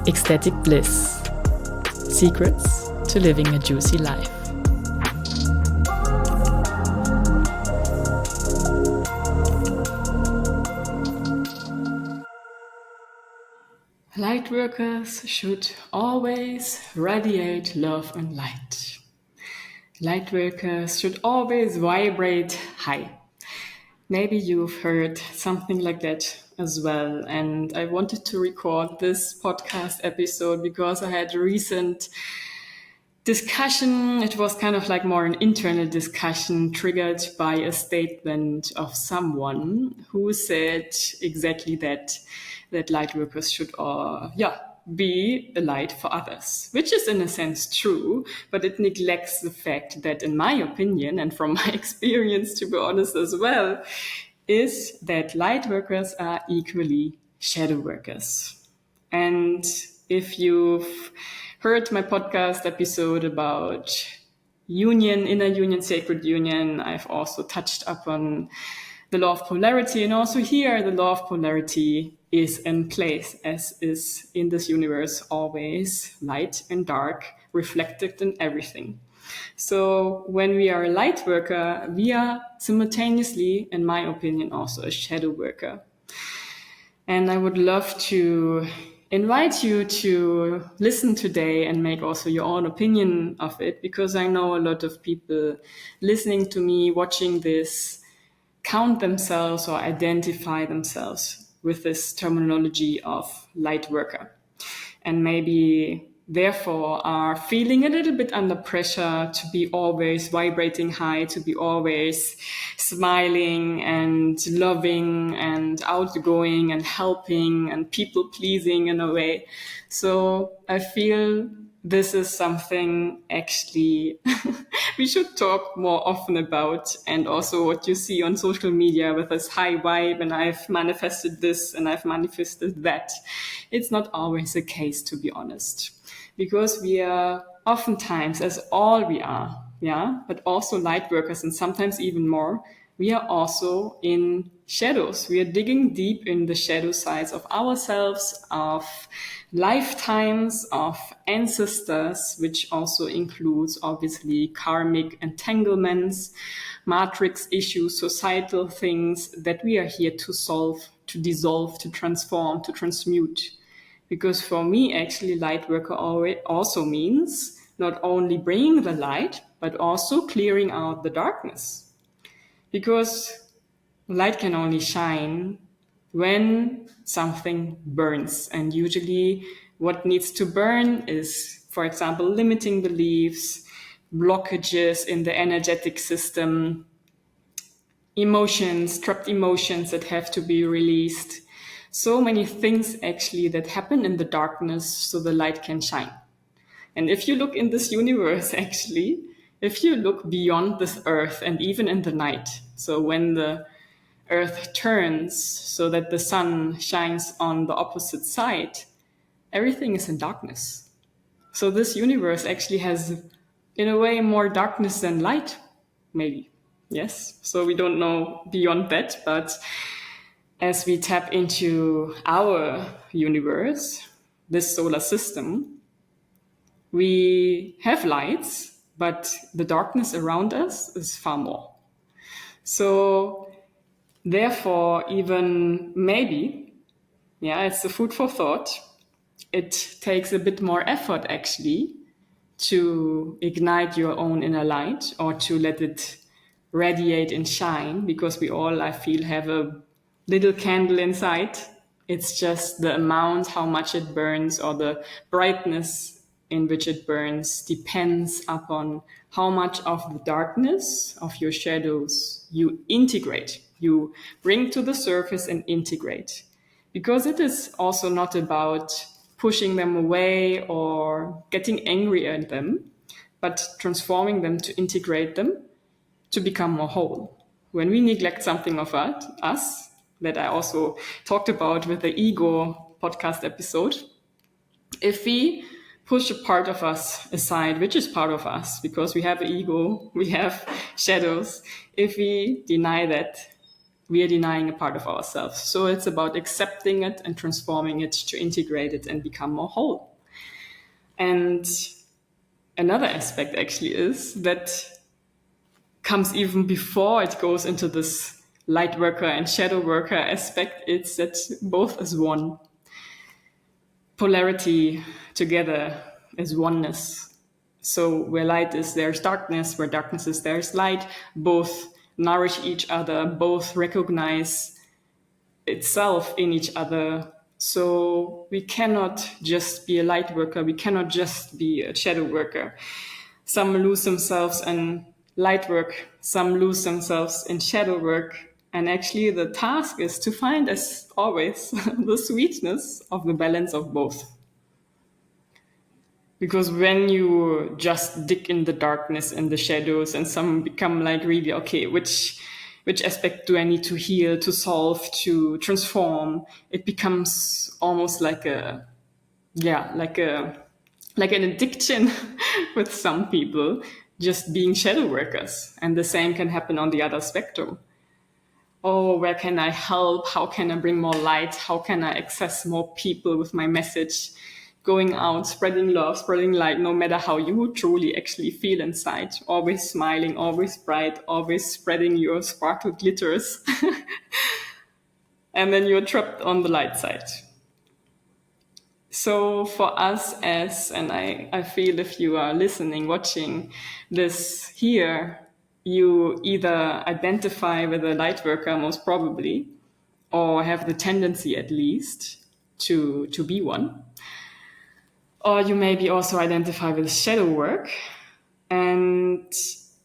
Ecstatic Bliss. Secrets to living a juicy life. Lightworkers should always radiate love and light. Lightworkers should always vibrate high. Maybe you've heard something like that as well. And I wanted to record this podcast episode because I had a recent discussion. It was kind of like more an internal discussion triggered by a statement of someone who said exactly that lightworkers should be a light for others, which is in a sense true, but it neglects the fact that, in my opinion, and from my experience, to be honest as well, is that light workers are equally shadow workers. And if you've heard my podcast episode about union, inner union, sacred union, I've also touched upon the law of polarity. And also here, the law of polarity is in place, as is in this universe always light and dark, reflected in everything. So when we are a light worker, we are simultaneously, in my opinion, also a shadow worker. And I would love to invite you to listen today and make also your own opinion of it, because I know a lot of people listening to me, watching this, count themselves or identify themselves with this terminology of light worker, and maybe therefore are feeling a little bit under pressure to be always vibrating high, to be always smiling and loving and outgoing and helping and people pleasing in a way. So I feel this is something actually we should talk more often about, and also what you see on social media with this high vibe and I've manifested this and I've manifested that. It's not always the case, to be honest, because we are oftentimes, as all we are, but also light workers, and sometimes even more, we are also in shadows. We are digging deep in the shadow sides of ourselves, of lifetimes, of ancestors, which also includes obviously karmic entanglements, matrix issues, societal things that we are here to solve, to dissolve, to transform, to transmute. Because for me, actually, light worker also means not only bringing the light, but also clearing out the darkness. Because light can only shine when something burns. And usually what needs to burn is, for example, limiting beliefs, blockages in the energetic system, emotions, trapped emotions that have to be released. So many things actually that happen in the darkness so the light can shine. And if you look in this universe, actually, if you look beyond this earth and even in the night, so when the earth turns so that the sun shines on the opposite side, everything is in darkness. So this universe actually has, in a way, more darkness than light, maybe. Yes. So we don't know beyond that, but as we tap into our universe, this solar system, we have lights, but the darkness around us is far more. So therefore, even maybe, it's a food for thought. It takes a bit more effort actually to ignite your own inner light, or to let it radiate and shine, because we all, I feel, have a little candle inside. It's just the amount, how much it burns, or the brightness in which it burns depends upon how much of the darkness of your shadows you integrate, you bring to the surface and integrate. Because it is also not about pushing them away or getting angry at them, but transforming them to integrate them, to become more whole. When we neglect something of us, that I also talked about with the ego podcast episode, if we push a part of us aside, which is part of us, because we have an ego, we have shadows, if we deny that, we are denying a part of ourselves. So it's about accepting it and transforming it to integrate it and become more whole. And another aspect actually is that comes even before it goes into this light worker and shadow worker aspect. It's that both is one. Polarity together is oneness. So where light is, there's darkness. Where darkness is, there's light. Both nourish each other. Both recognize itself in each other. So we cannot just be a light worker. We cannot just be a shadow worker. Some lose themselves in light work. Some lose themselves in shadow work. And actually the task is to find, as always, the sweetness of the balance of both. Because when you just dig in the darkness and the shadows and some become like really, okay, which aspect do I need to heal, to solve, to transform? It becomes almost like an addiction with some people just being shadow workers. And the same can happen on the other spectrum. Oh, where can I help? How can I bring more light? How can I access more people with my message? Going out, spreading love, spreading light, no matter how you truly actually feel inside. Always smiling, always bright, always spreading your sparkle glitters. And then you're trapped on the light side. So for us and I feel if you are listening, watching this here, you either identify with a light worker most probably, or have the tendency at least to be one. Or you maybe also identify with shadow work. And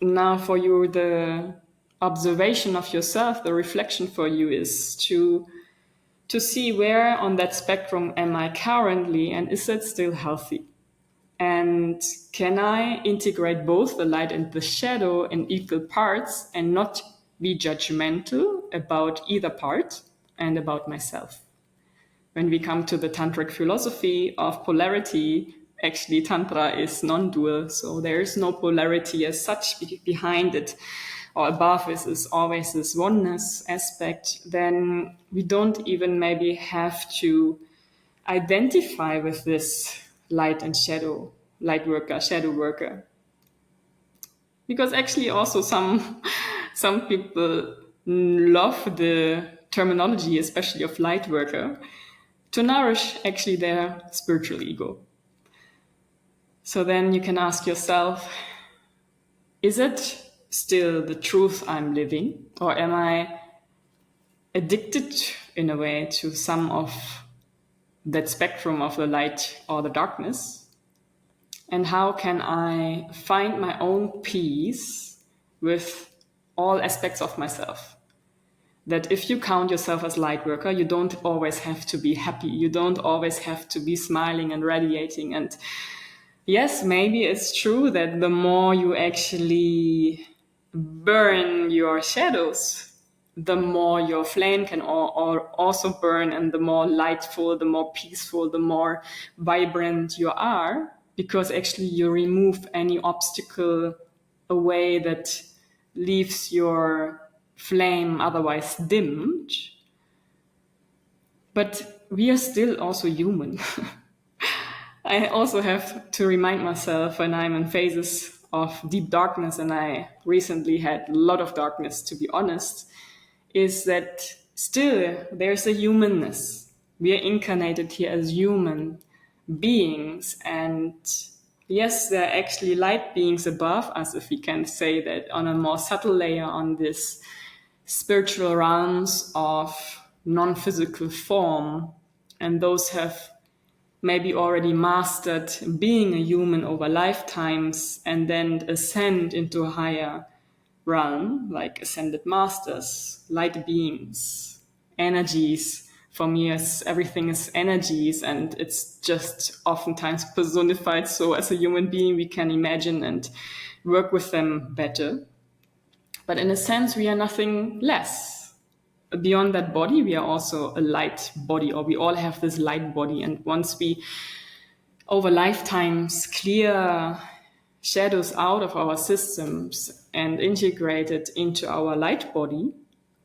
now for you, the observation of yourself, the reflection for you is to see where on that spectrum am I currently, and is that still healthy? And can I integrate both the light and the shadow in equal parts and not be judgmental about either part and about myself? When we come to the tantric philosophy of polarity, actually Tantra is non-dual, so there is no polarity as such behind it or above it is always this oneness aspect. Then we don't even maybe have to identify with this light and shadow, light worker, shadow worker. Because actually also some people love the terminology, especially of light worker, to nourish actually their spiritual ego. So then you can ask yourself, is it still the truth I'm living? Or am I addicted in a way to some of that spectrum of the light or the darkness? And how can I find my own peace with all aspects of myself? That if you count yourself as light worker, you don't always have to be happy. You don't always have to be smiling and radiating. And yes, maybe it's true that the more you actually burn your shadows, the more your flame can also burn, and the more lightful, the more peaceful, the more vibrant you are, because actually you remove any obstacle away that leaves your flame otherwise dimmed. But we are still also human. I also have to remind myself when I'm in phases of deep darkness, and I recently had a lot of darkness, to be honest, is that still there's a humanness. We are incarnated here as human beings, and yes, there are actually light beings above us, if we can say that, on a more subtle layer, on this spiritual realms of non-physical form, and those have maybe already mastered being a human over lifetimes and then ascend into a higher realm, like ascended masters, light beings, energies. For me, everything is energies, and it's just oftentimes personified. So as a human being, we can imagine and work with them better. But in a sense, we are nothing less. Beyond that body, we are also a light body, or we all have this light body. And once we, over lifetimes, clear shadows out of our systems and integrate it into our light body,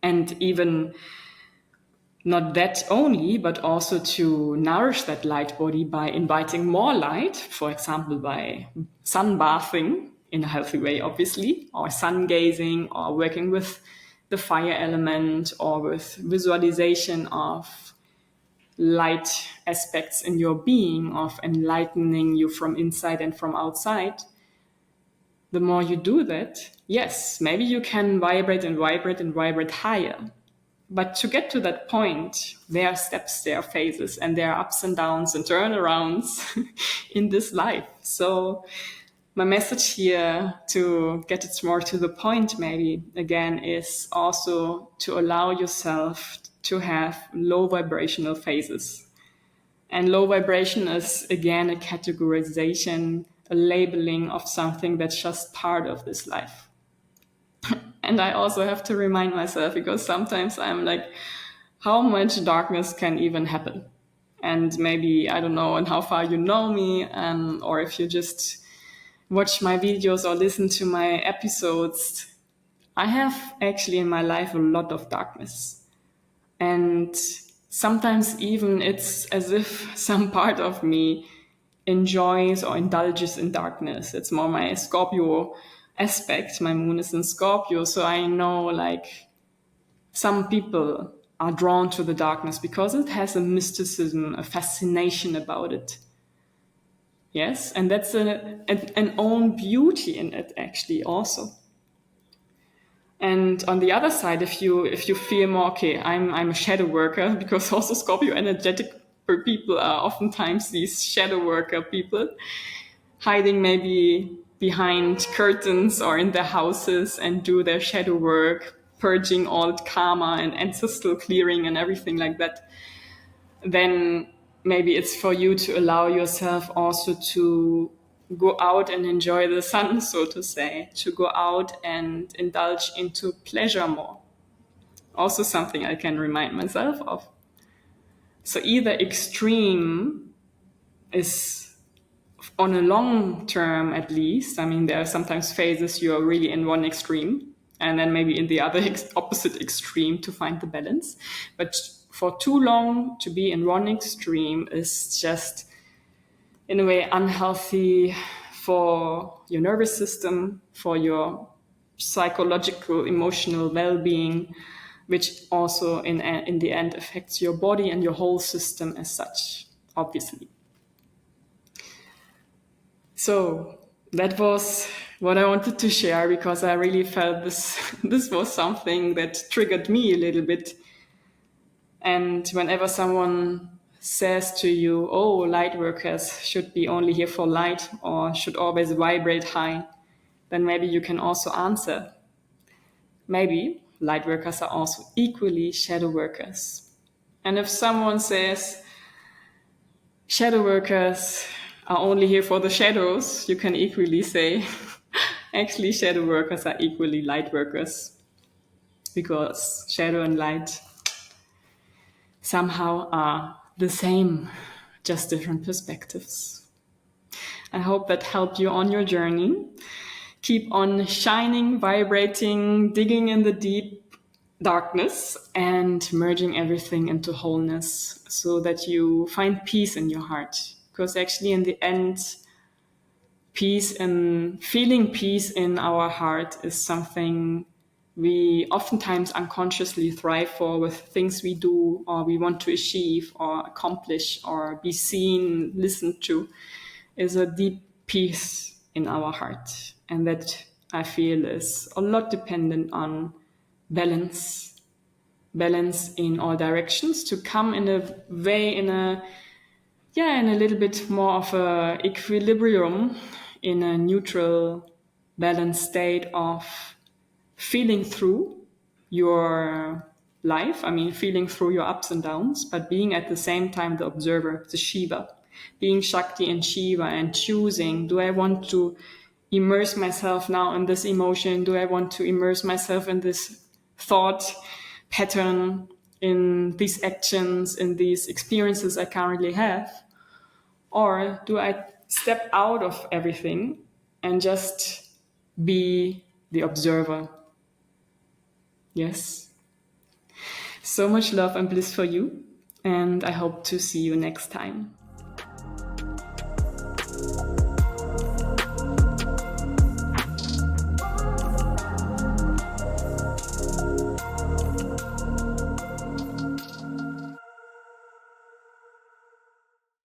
And even not that only, but also to nourish that light body by inviting more light, for example, by sunbathing in a healthy way, obviously, or sun gazing, or working with the fire element, or with visualization of light aspects in your being, of enlightening you from inside and from outside. The more you do that, yes, maybe you can vibrate and vibrate and vibrate higher. But to get to that point, there are steps, there are phases, and there are ups and downs and turnarounds in this life. So my message here, to get it more to the point maybe again, is also to allow yourself to have low vibrational phases. And low vibration is again a categorization, a labeling of something that's just part of this life. And I also have to remind myself, because sometimes I'm like, how much darkness can even happen? And maybe, I don't know, and how far you know me, or if you just watch my videos or listen to my episodes, I have actually in my life a lot of darkness. And sometimes even it's as if some part of me enjoys or indulges in darkness. It's more my Scorpio aspect. My moon is in Scorpio. So I know like some people are drawn to the darkness because it has a mysticism, a fascination about it. Yes, and that's an own beauty in it actually also. And on the other side, if you feel more, okay, I'm a shadow worker, because also Scorpio energetic people are oftentimes these shadow worker people, hiding maybe behind curtains or in their houses and do their shadow work, purging old karma and ancestral clearing and everything like that. Then maybe it's for you to allow yourself also to go out and enjoy the sun, so to say, to go out and indulge into pleasure more. Also something I can remind myself of. So either extreme is, on a long term at least, I mean, there are sometimes phases you're really in one extreme, and then maybe in the other opposite extreme to find the balance. But for too long to be in one extreme is just, in a way, unhealthy for your nervous system, for your psychological, emotional well-being, which also in the end affects your body and your whole system as such, obviously. So that was what I wanted to share, because I really felt this was something that triggered me a little bit. And whenever someone says to you, oh, light workers should be only here for light or should always vibrate high, then maybe you can also answer, maybe light workers are also equally shadow workers. And if someone says shadow workers are only here for the shadows, you can equally say, actually shadow workers are equally light workers, because shadow and light somehow are the same, just different perspectives. I hope that helped you on your journey. Keep on shining, vibrating, digging in the deep darkness and merging everything into wholeness, so that you find peace in your heart. Because actually in the end, peace and feeling peace in our heart is something we oftentimes unconsciously thrive for with things we do or we want to achieve or accomplish or be seen, listened to, is a deep peace in our heart. And that, I feel, is a lot dependent on balance in all directions, to come in a way, in a little bit more of a equilibrium, in a neutral, balanced state of feeling through your life. I mean, feeling through your ups and downs, but being at the same time the observer, the Shiva, being Shakti and Shiva, and choosing, do I want to immerse myself now in this emotion? Do I want to immerse myself in this thought pattern, in these actions, in these experiences I currently have? Or do I step out of everything and just be the observer? Yes. So much love and bliss for you. And I hope to see you next time.